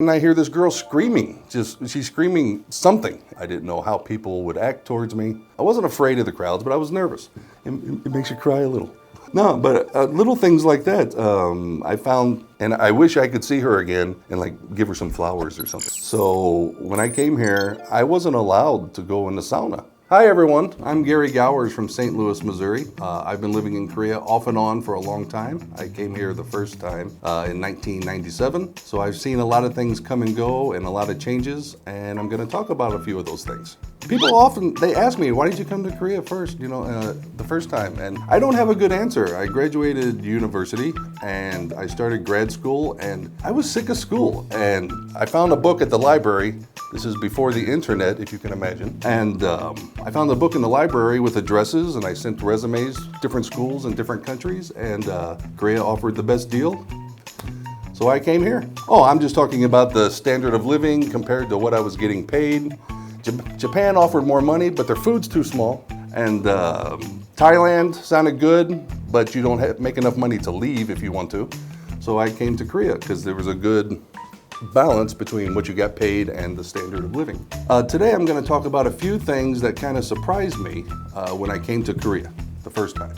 And I hear this girl screaming, she's screaming something. I didn't know how people would act towards me. I wasn't afraid of the crowds, but I was nervous. It makes you cry a little. No, but little things like that. I found, and I wish I could see her again and like give her some flowers or something. So when I came here, I wasn't allowed to go in the sauna. Hi everyone, I'm Gary Gowers from St. Louis, Missouri. I've been living in Korea off and on for a long time. I came here the first time in 1997. So I've seen a lot of things come and go and a lot of changes, and I'm gonna talk about a few of those things. People often, they ask me, why did you come to Korea first, the first time? And I don't have a good answer. I graduated university and I started grad school and I was sick of school. And I found a book at the library. This is before the internet, if you can imagine. And I found a book in the library with addresses, and I sent resumes, different schools in different countries, and Korea offered the best deal. So I came here. Oh, I'm just talking about the standard of living compared to what I was getting paid. Japan offered more money, but their food's too small. And Thailand sounded good, but you don't make enough money to leave if you want to. So I came to Korea because there was a good balance between what you got paid and the standard of living. Today I'm going to talk about a few things that kind of surprised me when I came to Korea the first time.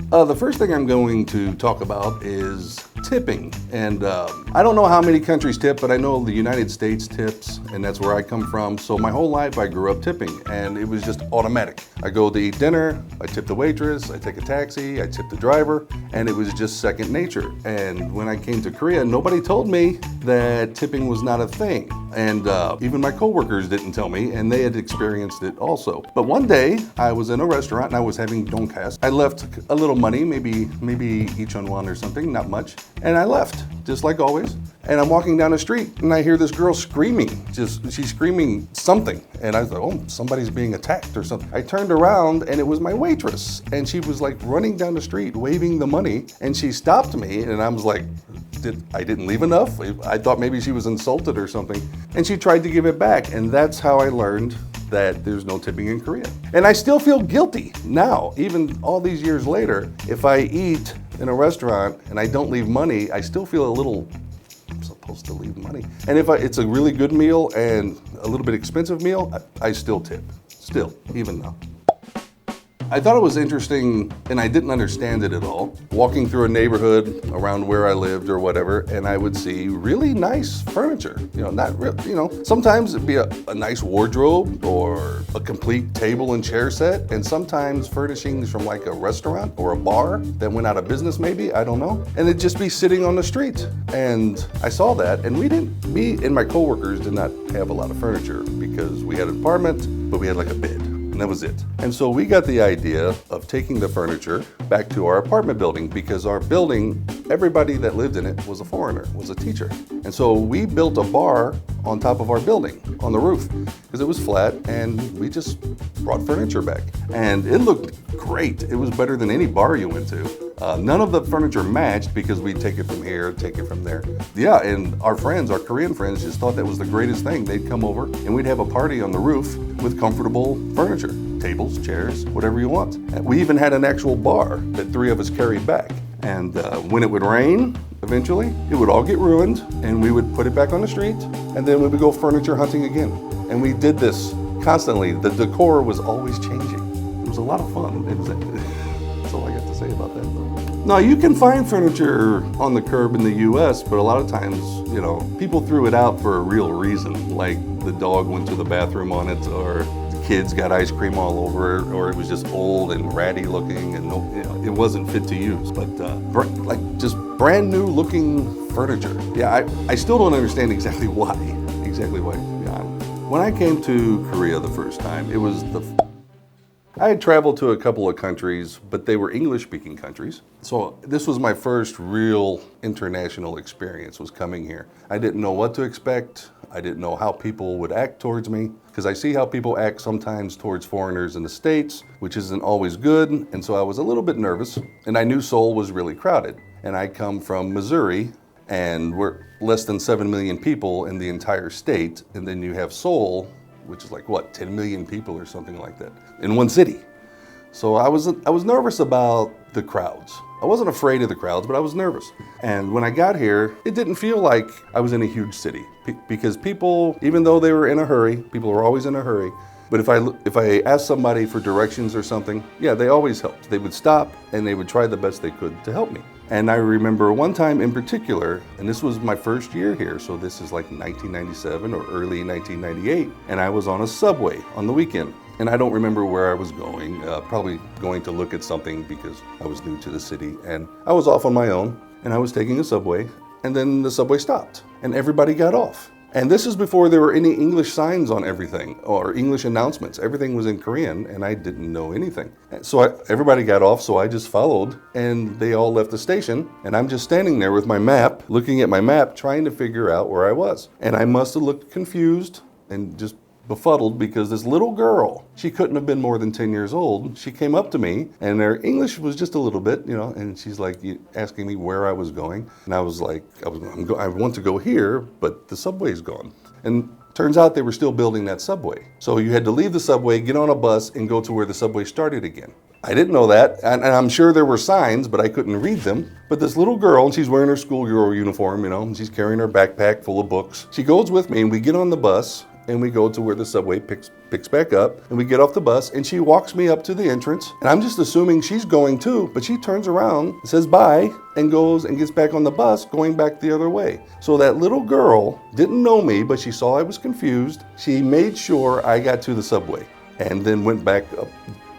The first thing I'm going to talk about is tipping. And I don't know how many countries tip, but I know the United States tips, and that's where I come from. So my whole life I grew up tipping, and it was just automatic. I go to eat dinner, I tip the waitress, I take a taxi, I tip the driver, and it was just second nature. And when I came to Korea, nobody told me that tipping was not a thing. And even my coworkers didn't tell me, and they had experienced it also. But one day, I was in a restaurant and I was having donkas. I left a little money, maybe each on one or something, not much. And I left, just like always. And I'm walking down the street and I hear this girl screaming, she's screaming something. And I thought, oh, somebody's being attacked or something. I turned around and it was my waitress. And she was like running down the street, waving the money. And she stopped me and I was like, I didn't leave enough? I thought maybe she was insulted or something. And she tried to give it back. And that's how I learned that there's no tipping in Korea. And I still feel guilty now, even all these years later. If I eat in a restaurant and I don't leave money, I still feel a little, I'm supposed to leave money. And if it's a really good meal and a little bit expensive meal, I still tip, even now. I thought it was interesting, and I didn't understand it at all, walking through a neighborhood around where I lived or whatever, and I would see really nice furniture. Sometimes it'd be a nice wardrobe or a complete table and chair set, and sometimes furnishings from like a restaurant or a bar that went out of business maybe, I don't know. And it'd just be sitting on the street. And I saw that, and me and my coworkers did not have a lot of furniture because we had an apartment, but we had like a bed. And that was it. And so we got the idea of taking the furniture back to our apartment building because our building, everybody that lived in it was a foreigner, was a teacher. And so we built a bar on top of our building, on the roof, because it was flat, and we just brought furniture back. And it looked great. It was better than any bar you went to. None of the furniture matched because we'd take it from here, take it from there. Yeah, and our Korean friends just thought that was the greatest thing. They'd come over and we'd have a party on the roof with comfortable furniture, tables, chairs, whatever you want. And we even had an actual bar that three of us carried back. And when it would rain, eventually, it would all get ruined and we would put it back on the street and then we would go furniture hunting again. And we did this constantly. The decor was always changing. It was a lot of fun. That's all I got to say about that. Now, you can find furniture on the curb in the US, but a lot of times, people threw it out for a real reason. Like the dog went to the bathroom on it, or the kids got ice cream all over it, or it was just old and ratty looking and it wasn't fit to use. But just brand new looking furniture. Yeah, I still don't understand exactly why. Yeah. When I came to Korea the first time, it was I had traveled to a couple of countries, but they were English-speaking countries. So this was my first real international experience, was coming here. I didn't know what to expect. I didn't know how people would act towards me, because I see how people act sometimes towards foreigners in the States, which isn't always good. And so I was a little bit nervous, and I knew Seoul was really crowded. And I come from Missouri, and we're less than 7 million people in the entire state. And then you have Seoul, which is like, 10 million people or something like that, in one city. So I was nervous about the crowds. I wasn't afraid of the crowds, but I was nervous. And when I got here, it didn't feel like I was in a huge city because people, even though they were in a hurry, people are always in a hurry. But if I asked somebody for directions or something, yeah, they always helped. They would stop and they would try the best they could to help me. And I remember one time in particular, and this was my first year here, so this is like 1997 or early 1998, and I was on a subway on the weekend. And I don't remember where I was going, probably going to look at something because I was new to the city. And I was off on my own, and I was taking a subway, and then the subway stopped, and everybody got off. And this is before there were any English signs on everything, or English announcements. Everything was in Korean, and I didn't know anything. So everybody got off, so I just followed, and they all left the station, and I'm just standing there with my map, looking at my map, trying to figure out where I was. And I must have looked confused and just befuddled because this little girl, she couldn't have been more than 10 years old. She came up to me and her English was just a little bit, and she's like asking me where I was going. And I was like, I want to go here, but the subway's gone. And turns out they were still building that subway. So you had to leave the subway, get on a bus and go to where the subway started again. I didn't know that, and I'm sure there were signs, but I couldn't read them. But this little girl, and she's wearing her schoolgirl uniform, and she's carrying her backpack full of books. She goes with me and we get on the bus, and we go to where the subway picks back up, and we get off the bus, and she walks me up to the entrance, and I'm just assuming she's going too, but she turns around, says bye, and goes and gets back on the bus, going back the other way. So that little girl didn't know me, but she saw I was confused. She made sure I got to the subway, and then went back up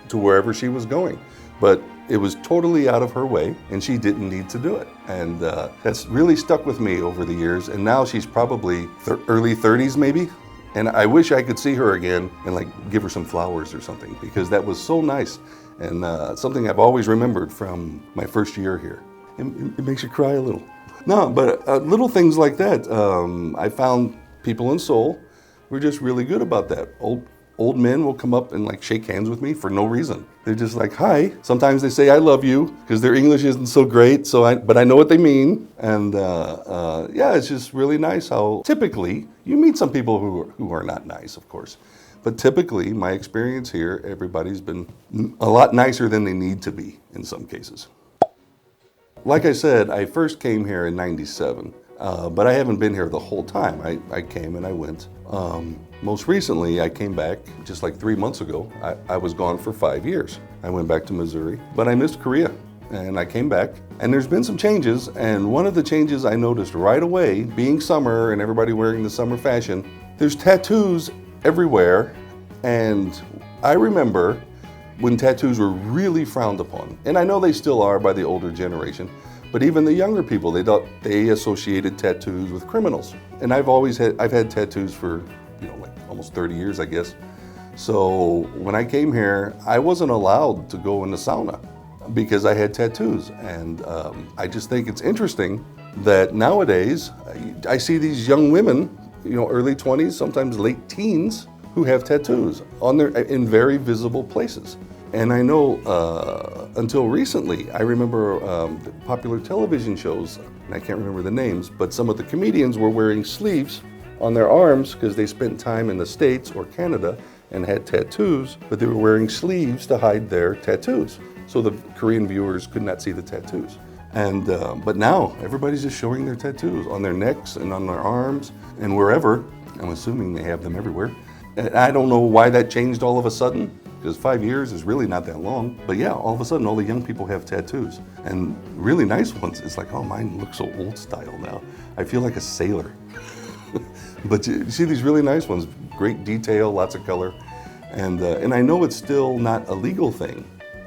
to wherever she was going. But it was totally out of her way, and she didn't need to do it. And that's really stuck with me over the years, and now she's probably early 30s maybe. And I wish I could see her again and give her some flowers or something, because that was so nice and something I've always remembered from my first year here. It makes you cry a little. No, but little things like that. I found people in Seoul were just really good about that. Old men will come up and shake hands with me for no reason. They're just like, hi. Sometimes they say, I love you, because their English isn't so great, but I know what they mean. And yeah, it's just really nice how typically, you meet some people who are not nice, of course. But typically, my experience here, everybody's been a lot nicer than they need to be in some cases. Like I said, I first came here in '97, but I haven't been here the whole time. I came and I went. Most recently, I came back just 3 months ago. I was gone for 5 years. I went back to Missouri, but I missed Korea, and I came back. And there's been some changes, and one of the changes I noticed right away, being summer and everybody wearing the summer fashion, there's tattoos everywhere. And I remember when tattoos were really frowned upon, and I know they still are by the older generation, but even the younger people, they associated tattoos with criminals. And I've had tattoos for almost 30 years, I guess. So when I came here, I wasn't allowed to go in the sauna because I had tattoos. And I just think it's interesting that nowadays I see these young women, early 20s, sometimes late teens, who have tattoos in very visible places. And I know until recently, I remember popular television shows, and I can't remember the names, but some of the comedians were wearing sleeves on their arms because they spent time in the States or Canada and had tattoos, but they were wearing sleeves to hide their tattoos. So the Korean viewers could not see the tattoos. And but now everybody's just showing their tattoos on their necks and on their arms and wherever. I'm assuming they have them everywhere. And I don't know why that changed all of a sudden, because 5 years is really not that long. But yeah, all of a sudden all the young people have tattoos, and really nice ones. It's like, oh, mine looks so old style now. I feel like a sailor. But you see these really nice ones, great detail, lots of color. And I know it's still not a legal thing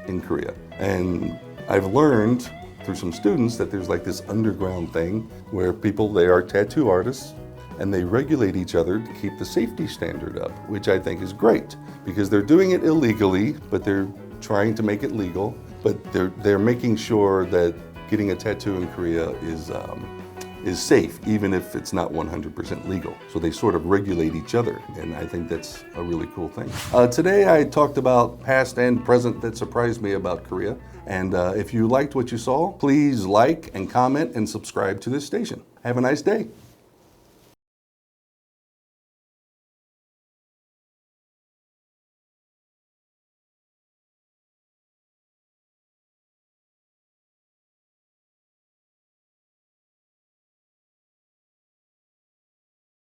in Korea. And I've learned through some students that there's this underground thing where they are tattoo artists, and they regulate each other to keep the safety standard up, which I think is great, because they're doing it illegally, but they're trying to make it legal. But they're making sure that getting a tattoo in Korea is safe, even if it's not 100% legal. So they sort of regulate each other, and I think that's a really cool thing. Today I talked about past and present that surprised me about Korea. And if you liked what you saw, please like and comment and subscribe to this station. Have a nice day.